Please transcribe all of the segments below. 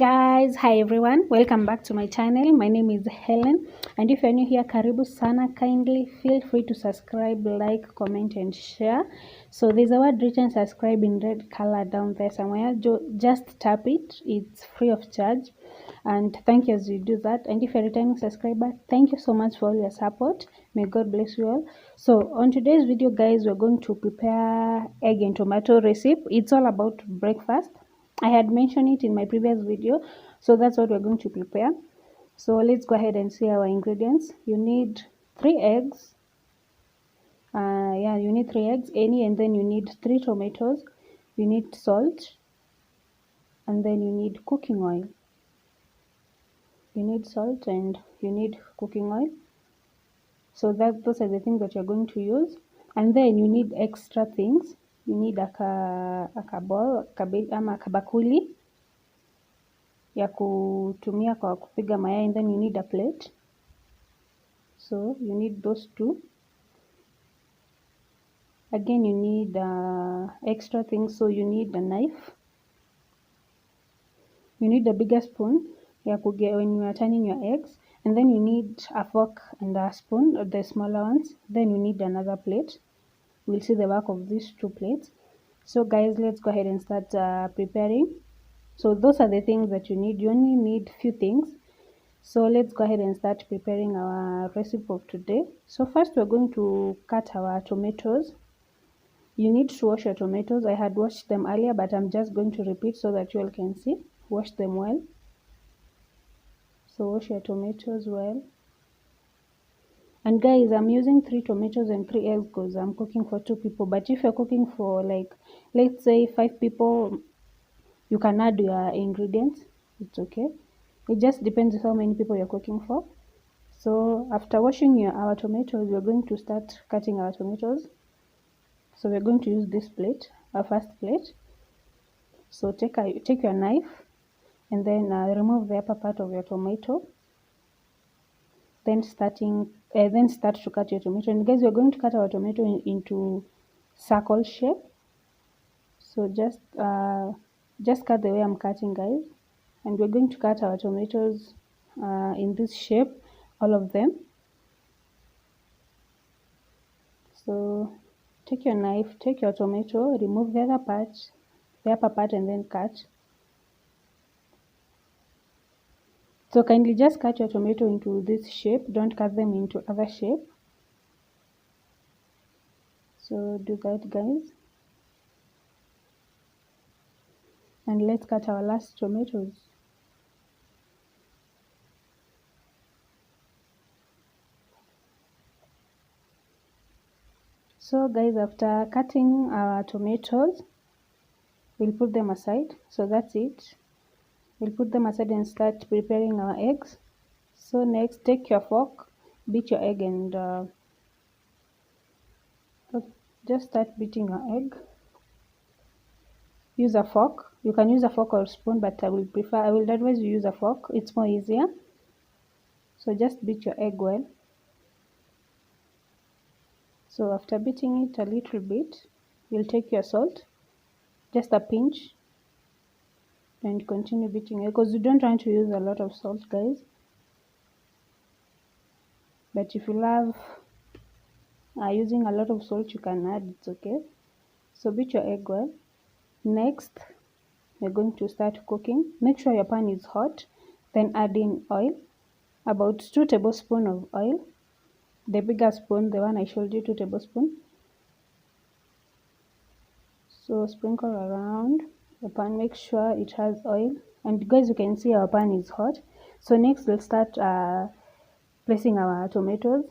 Guys, hi everyone, welcome back to my channel. My name is Helen, and if you're new here, karibu sana. Kindly feel free to subscribe, like, comment and share. So there's a word written subscribe in red color down there somewhere. Just tap it, it's free of charge, and thank you as you do that. And if you're a returning subscriber, thank you so much for all your support. May God bless you all. So on today's video, guys, we're going to prepare egg and tomato recipe. It's all about breakfast. I had mentioned it in my previous video, so that's what we're going to prepare. So let's go ahead and see our ingredients. You need 3 eggs. You need 3 eggs, and then you need 3 tomatoes. You need salt, and then you need cooking oil. You need salt and you need cooking oil. So those are the things that you're going to use. And then you need extra things. You need a kabakuli ya kutumia kwa kupiga mayai, and then you need a plate. So you need those two. Again, you need extra things. So you need a knife. You need a bigger spoon ya kuge when you are turning your eggs, and then you need a fork and a spoon, the smaller ones. Then you need another plate. We'll see the work of these 2 plates. So guys, let's go ahead and start preparing. So those are the things that you need. You only need few things. So let's go ahead and start preparing our recipe of today. So first we're going to cut our tomatoes. You need to wash your tomatoes. I had washed them earlier, but I'm just going to repeat so that you all can see. Wash them well. So wash your tomatoes well. And guys, I'm using 3 tomatoes and 3 eggs because I'm cooking for 2 people. But if you're cooking for, like, let's say 5 people, you can add your ingredients. It's okay. It just depends how many people you're cooking for. So after washing our tomatoes, we're going to start cutting our tomatoes. So we're going to use this plate, our first plate. So take your knife and then remove the upper part of your tomato. Then start to cut your tomato. And guys, we're going to cut our tomato into circle shape. So just cut the way I'm cutting, guys. And we're going to cut our tomatoes in this shape, all of them. So take your knife, take your tomato, remove the upper part, and then cut. So kindly just cut your tomato into this shape. Don't cut them into other shape. So do that, guys. And let's cut our last tomatoes. So guys, after cutting our tomatoes, we'll put them aside. So that's it. We'll put them aside and start preparing our eggs. So next, take your fork, beat your egg, and just start beating your egg. Use a fork. You can use a fork or a spoon, but I will advise you use a fork. It's more easier. So just beat your egg well. So after beating it a little bit, you'll take your salt, just a pinch, and continue beating it because you don't want to use a lot of salt, guys. But if you love using a lot of salt, you can add, it's okay. So beat your egg well. Next, we're going to start cooking. Make sure your pan is hot, then add in oil, about 2 tablespoons of oil. The bigger spoon, the one I showed you, 2 tablespoons. So sprinkle around the pan, make sure it has oil. And guys, you can see our pan is hot. So next we'll start placing our tomatoes.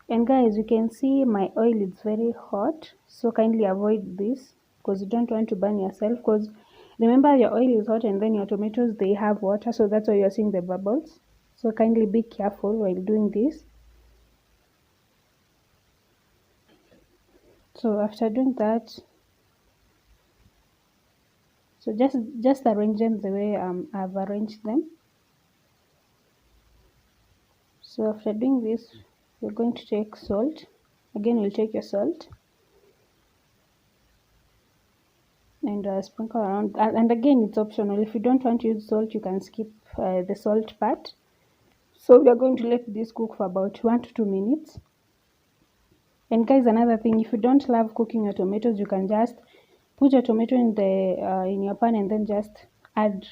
And guys, you can see my oil is very hot, so kindly avoid this because you don't want to burn yourself, because remember your oil is hot and then your tomatoes, they have water, so that's why you're seeing the bubbles. So kindly be careful while doing this. So after doing that, so just arrange them the way I've arranged them. So after doing this, we're going to take salt. Again, we'll take your salt. and sprinkle around. And again, it's optional. If you don't want to use salt, you can skip the salt part. So we are going to let this cook for about 1 to 2 minutes. And guys, another thing, if you don't love cooking your tomatoes, you can just put your tomato in your pan and then just add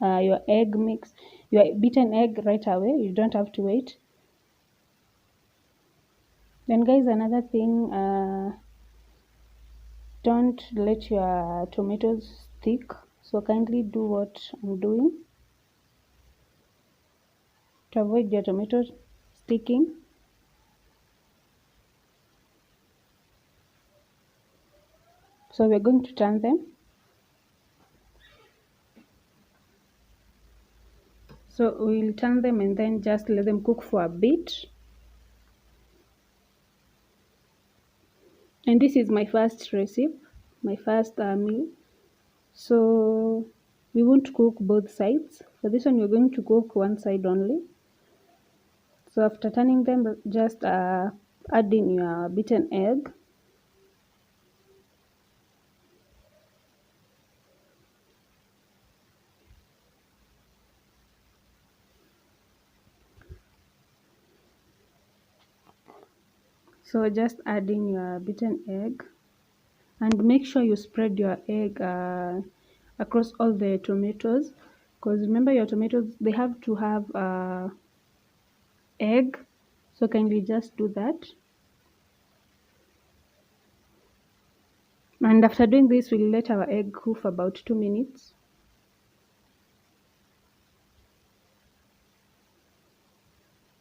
your egg mix, your beaten egg right away. You don't have to wait. Then guys, another thing, don't let your tomatoes stick. So kindly do what I'm doing to avoid your tomatoes sticking. So we're going to turn them. So we'll turn them and then just let them cook for a bit. And this is my first recipe, my first meal. So we won't cook both sides. For this one, we're going to cook one side only. So after turning them, just add in your beaten egg. So just add in your beaten egg and make sure you spread your egg across all the tomatoes, because remember your tomatoes, they have to have egg. So kindly just do that. And after doing this, we'll let our egg cook for about 2 minutes.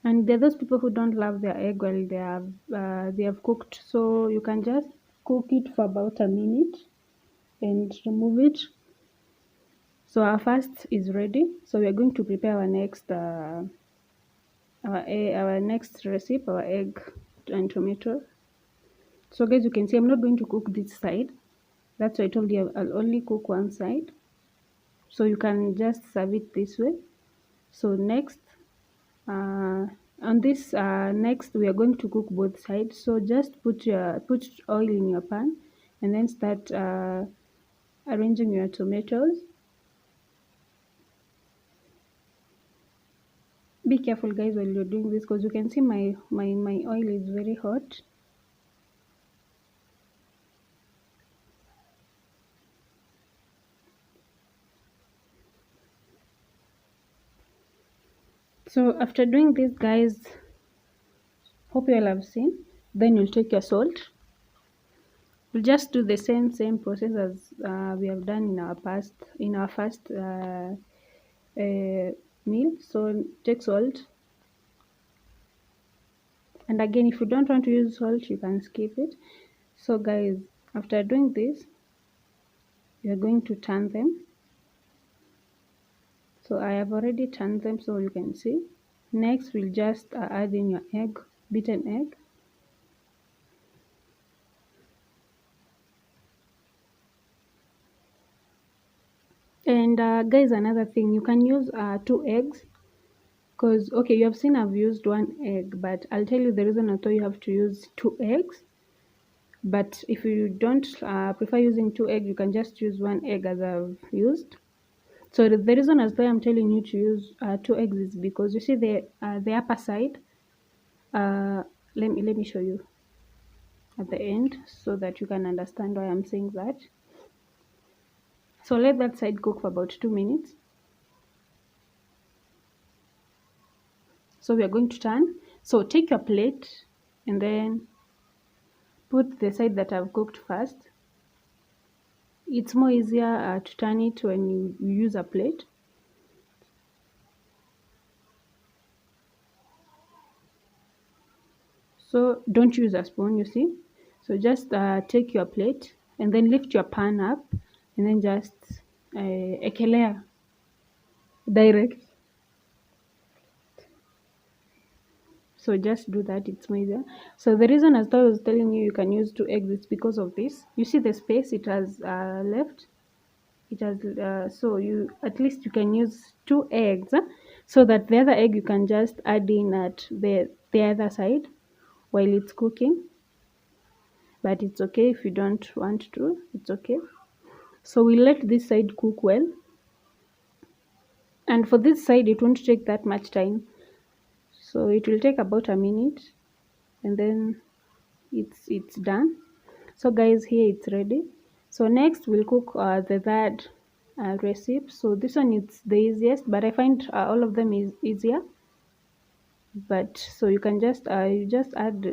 And there are those people who don't love their egg while they have cooked, so you can just cook it for about a minute and remove it. So our first is ready. So we are going to prepare our next our next recipe, our egg and tomato. So guys, you can see I'm not going to cook this side. That's why I told you I'll only cook one side. So you can just serve it this way. So next, on this next we are going to cook both sides. So just put oil in your pan and then start arranging your tomatoes. Be careful guys while you're doing this, because you can see my oil is very hot. So after doing this guys, hope you all have seen, then you'll take your salt. We'll just do the same process as we have done in our first meal. So take salt, and again, if you don't want to use salt, you can skip it. So guys, after doing this, you're going to turn them. So I have already turned them, so you can see. Next, we'll just add in your egg, beaten egg. And guys, another thing, you can use 2 eggs, because okay, you have seen I've used 1 egg, but I'll tell you the reason I thought you have to use 2 eggs. But if you don't prefer using 2 eggs, you can just use 1 egg as I've used. So the reason as why I'm telling you to use 2 eggs is because you see the upper side. Let me show you at the end so that you can understand why I'm saying that. So let that side cook for about 2 minutes. So we are going to turn. So take your plate and then put the side that I've cooked first. It's more easier to turn it when you use a plate. So don't use a spoon, you see. So just take your plate and then lift your pan up and then just ekelea direct. So just do that, it's more easier. So the reason as I was telling you you can use 2 eggs is because of this. You see the space it has left. It has so you at least you can use 2 eggs, so that the other egg you can just add in at the other side while it's cooking. But it's okay if you don't want to, it's okay. So we let this side cook well, and for this side it won't take that much time, so it will take about a minute, and then it's done. So guys, here it's ready. So next we'll cook the third recipe. So this one is the easiest, but I find all of them is easier. But so you can just you just add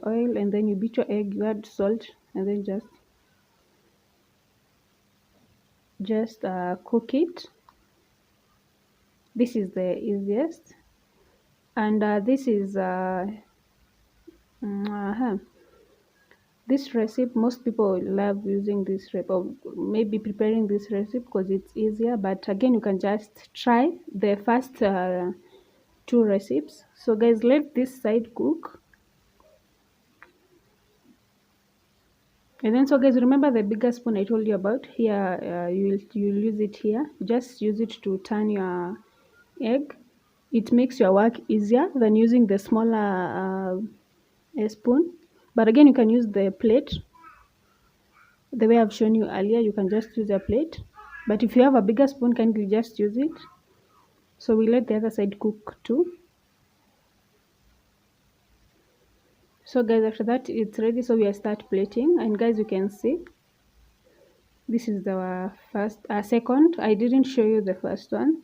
oil, and then you beat your egg, you add salt, and then just cook it. This is the easiest, and this is uh, this recipe, most people love using this recipe, or maybe preparing this recipe because it's easier. But again, you can just try the first two recipes. So guys, let this side cook, and then so guys, remember the bigger spoon I told you about here. You'll use it here. Just use it to turn your egg. It makes your work easier than using the smaller spoon. But again, you can use the plate the way I've shown you earlier. You can just use a plate, but if you have a bigger spoon, kindly just use it. So we let the other side cook too. So guys, after that it's ready, so we start plating. And guys, you can see this is the first second. I didn't show you the first one,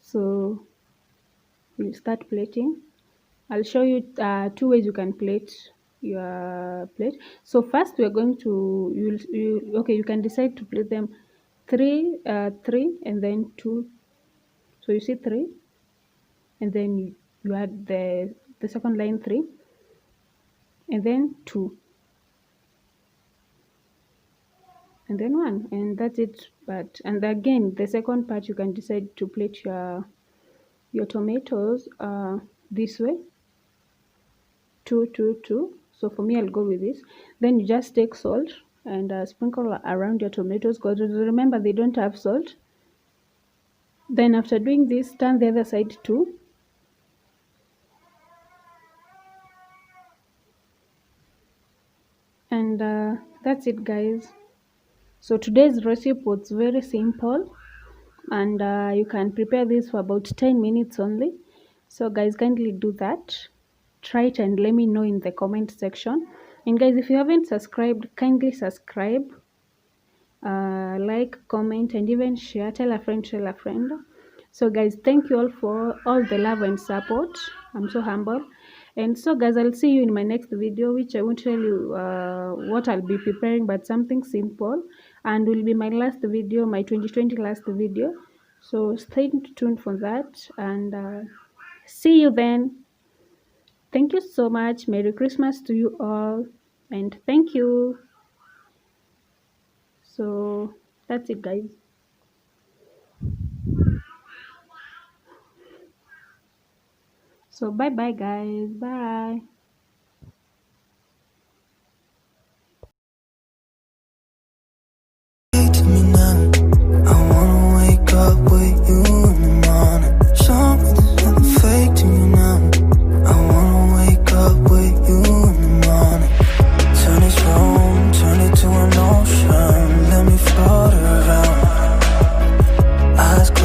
so we'll start plating. I'll show you two ways you can plate your plate. So first we're going to okay, you can decide to plate them three and then two. So you see three, and then you add the second line three, and then two, and then one, and that's it. But and again, the second part, you can decide to plate your tomatoes this way, two two two. So for me, I'll go with this. Then you just take salt and sprinkle around your tomatoes, because remember they don't have salt. Then after doing this, turn the other side too, and that's it guys. So today's recipe was very simple, and you can prepare this for about 10 minutes only. So guys, kindly do that, try it, and let me know in the comment section. And guys, if you haven't subscribed, kindly subscribe, like, comment, and even share. Tell a friend, tell a friend. So guys, thank you all for all the love and support. I'm so humble. And so guys, I'll see you in my next video, which I won't tell you what I'll be preparing, but something simple, and will be my last video, my 2020 last video. So stay tuned for that, and see you then. Thank you so much. Merry Christmas to you all, and thank you. So that's it guys. So bye bye guys, bye.